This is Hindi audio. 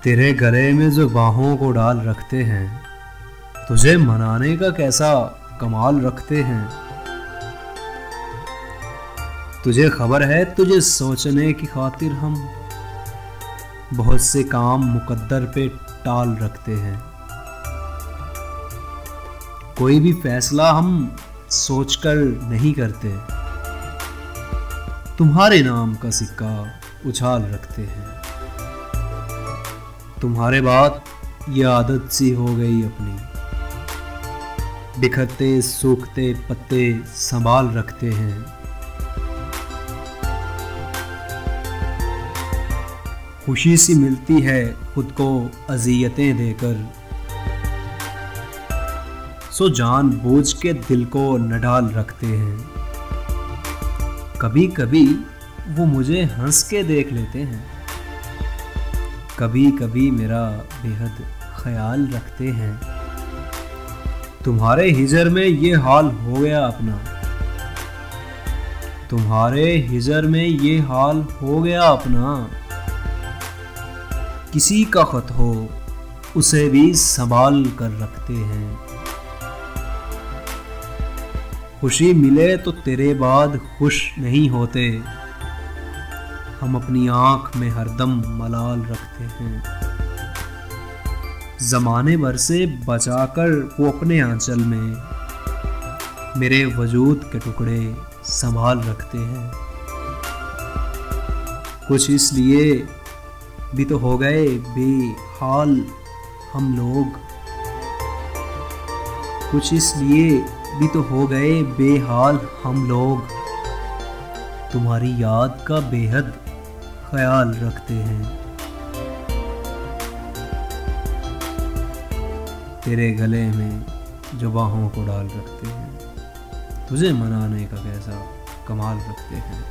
तेरे गले में जो बाहों को डाल रखते हैं, तुझे मनाने का कैसा कमाल रखते हैं। तुझे खबर है तुझे सोचने की खातिर हम बहुत से काम मुकद्दर पे टाल रखते हैं। कोई भी फैसला हम सोचकर नहीं करते, तुम्हारे नाम का सिक्का उछाल रखते हैं। तुम्हारे बाद ये आदत सी हो गई अपनी, बिखरते सूखते पत्ते संभाल रखते हैं। खुशी सी मिलती है खुद को अज़ियतें देकर, सो जानबूझ के दिल को न डाल रखते हैं। कभी कभी वो मुझे हंस के देख लेते हैं, कभी कभी मेरा बेहद ख्याल रखते हैं। तुम्हारे हिजर में ये हाल हो गया अपना, तुम्हारे हिजर में ये हाल हो गया अपना। किसी का खत हो उसे भी संभाल कर रखते हैं। खुशी मिले तो तेरे बाद खुश नहीं होते, हम अपनी आंख में हरदम मलाल रखते हैं। ज़माने भर से बचाकर वो अपने आंचल में मेरे वजूद के टुकड़े संभाल रखते हैं। कुछ इसलिए भी तो हो गए बेहाल हम लोग, कुछ इसलिए भी तो हो गए बेहाल हम लोग। तुम्हारी याद का बेहद ख्याल रखते हैं। तेरे गले में जो बाहों को डाल रखते हैं, तुझे मनाने का कैसा कमाल रखते हैं।